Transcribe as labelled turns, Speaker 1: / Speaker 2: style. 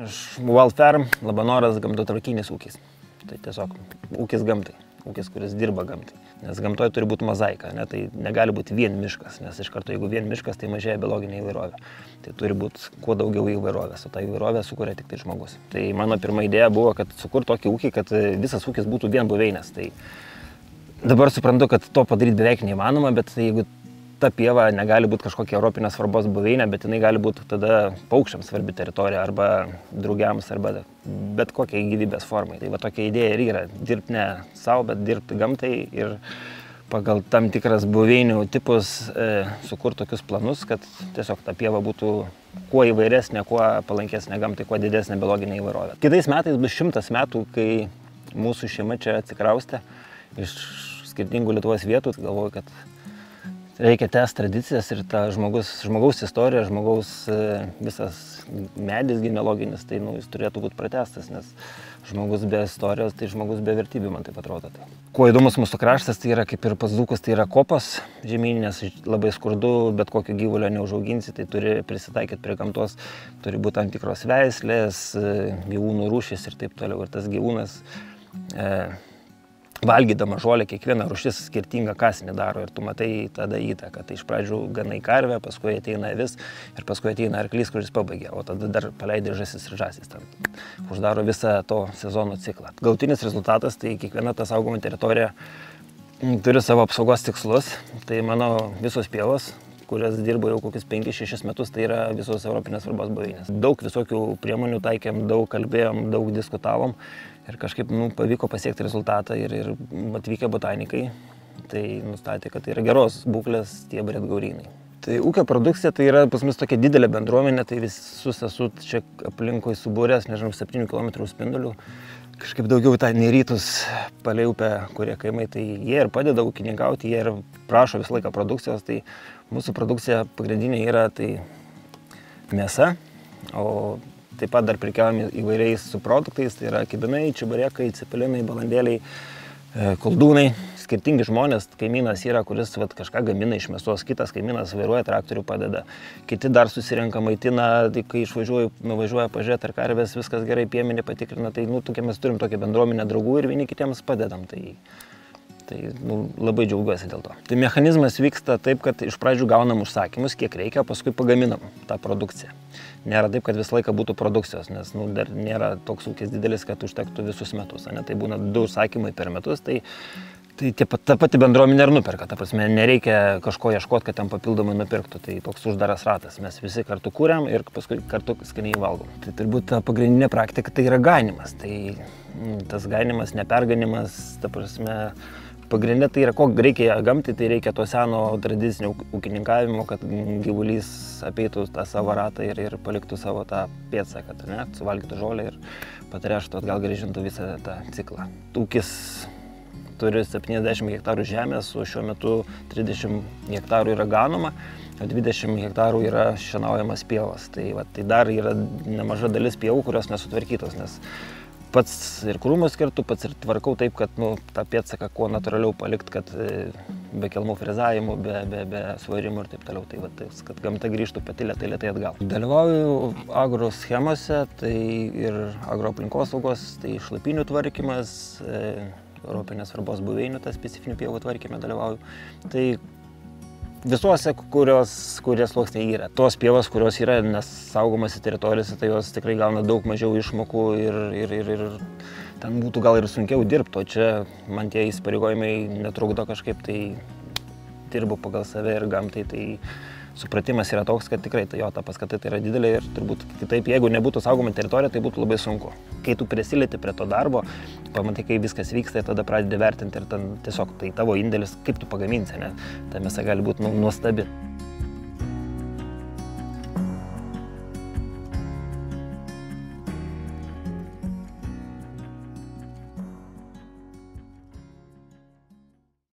Speaker 1: Wild Farm, Labanoras, gamtotvarkinis ūkis. Tai tiesiog ūkis gamtai, ūkis, kuris dirba gamtai. Nes gamtoje turi būti mozaika, ne? Tai negali būti vien miškas, nes iš karto jeigu vien miškas, tai mažėja biologinė įvairovė. Tai turi būti kuo daugiau įvairovės, o tą įvairovę sukuria tik tai žmogus. Tai mano pirma idėja buvo, kad sukurti tokį ūkį, kad visas ūkis būtų vien buveinės. Tai dabar suprantu, kad to padaryti beveik neįmanoma, bet jeigu ta pieva negali būti kažkokia europinės svarbos buveinė, bet jinai gali būti tada paukščiams svarbi teritorija arba drugiams arba bet kokiai gyvybės formai. Tai va tokia idėja ir yra dirbti ne savo, bet dirbti gamtai ir pagal tam tikras buveinių tipus sukurti tokius planus, kad tiesiog ta pieva būtų kuo įvairesnė, kuo palankesnė gamtai, kuo didesnė biologinė įvairovė. Kitais metais bus 100 metų, kai mūsų šeima čia atsikraustė iš skirtingų Lietuvos vietų. Galvoju, kad reikia tęsti tradicijas ir ta žmogaus istorija, žmogaus visas medis genealoginis, tai jis turėtų būti pratęstas, nes žmogus be istorijos, tai žmogus be vertybių, man taip atrodo. Tai. Kuo įdomus mūsų kraštas, tai yra kaip ir pas dzūkus, tai yra kopas žemyninės, labai skurdu, bet kokio gyvulio neužauginsi, tai turi prisitaikyti prie gamtos, turi būti tam tikros veislės, gyvūnų rūšis ir taip toliau. Ir tas gyvūnas valgydama žolę, kiekviena rūšis skirtingą kąsnį daro ir tu matai tada įtaką. Tai iš pradžių ganai karvę, paskui ateina avis ir paskui ateina arklys, kuris pabaigia, o tada dar paleidai žąsis ir žąsis. Ten uždaro visą to sezono ciklą. Galutinis rezultatas, tai kiekviena ta saugoma teritorija turi savo apsaugos tikslus. Tai mano visos pievos, kurias dirbo jau kokius 5-6 metus, tai yra visos europinės svarbos buveinės. Daug visokių priemonių taikėm, daug kalbėjom, daug diskutavom. Ir kažkaip pavyko pasiekti rezultatą ir atvykę botanikai, tai nustatė, kad tai yra geros būklės tie briedgaurynai. Tai ūkio produkcija tai yra pas mus tokia didelė bendruomenė, tai visus esu čia aplinkui subūręs, nežinau, 7 km spindulių. Kažkaip daugiau tą nerytus palei upę, kurie kaimai, tai jie ir padeda ūkininkauti, jie ir prašo visą laiką produkcijos. Tai mūsų produkcija pagrindinė yra tai mėsa, o taip pat dar prekiaujame įvairiais subproduktais, tai yra kibinai, čiaburekai, cepelinai, balandėliai, koldūnai. Skirtingi žmonės, kaimynas yra, kuris kažką gamina iš mėsos, kitas kaimynas vairuoja traktorių, padeda. Kiti dar susirenka, maitina, tai kai nuvažiuoja pažiūrėti ar karvės, viskas gerai, piemenį patikrina, tai mes turim tokią bendruomenę draugų ir vieni kitiems padedam. Tai labai džiaugiuosi dėl to. Tai mechanizmas vyksta taip, kad iš pradžių gaunam užsakymus, kiek reikia, paskui pagaminam tą produkciją. Nėra taip, kad visą laiką būtų produkcijos, nes dar nėra toks ūkis didelis, kad užtektų visus metus. Tai būna 2 užsakymai per metus, tai ta pati bendruomenė ir nuperka. Ta prasme, nereikia kažko ieškoti, kad ten papildomai nupirktų. Tai toks uždaras ratas. Mes visi kartu kūriam ir paskui kartu skaniai valgom. Tai turbūt ta pagrindinė praktika tai yra ganimas. Tai tas ganimas, neperganimas, ta prasme, pagrindinė tai yra, ko reikia gamtai, tai reikia to seno tradicinio ūkininkavimo, kad gyvulys apeitų tą savo ratą ir paliktų savo tą pėdsaką, suvalgytų žolę ir patreštų atgal grįžintų visą tą ciklą. Ūkis turi 70 hektarų žemės, o šiuo metu 30 hektarų yra ganoma, o 20 hektarų yra šienaujamas pievas. Tai dar yra nemaža dalis pievų, kurios nesutvarkytos, nes pats ir krūmus skirtų, pats ir tvarkau taip, kad tą pėdsaką kuo natūraliau palikti, kad be kelmų frizavimų, be svarimų ir taip toliau. Tai kad gamta grįžtų pati lėtai atgal. Dalyvauju agro schemose, tai ir agroaplinkosaugos, tai šlapynių tvarkymas, europinės svarbos buveinių, tą specifinių pievų tvarkyme dalyvauju. Tai visuose, kurie sluoksniai yra. Tos pievos, kurios yra nesaugomose teritorijose, tai jos tikrai gauna daug mažiau išmokų ir ten būtų gal ir sunkiau dirbti, o čia man tie įsipareigojimai netrukdo kažkaip, tai dirbu pagal save ir gamtai, tai supratimas yra toks, kad tikrai ta paskata tai yra didelė ir turbūt kitaip, jeigu nebūtų saugoma teritorija, tai būtų labai sunku. Kai tu prisilieti prie to darbo, pamatai, kai viskas vyksta, tada pradedi vertinti ir tiesiog tai tavo indėlis, kaip tu pagaminsi, ta mėsa gali būti nuostabi.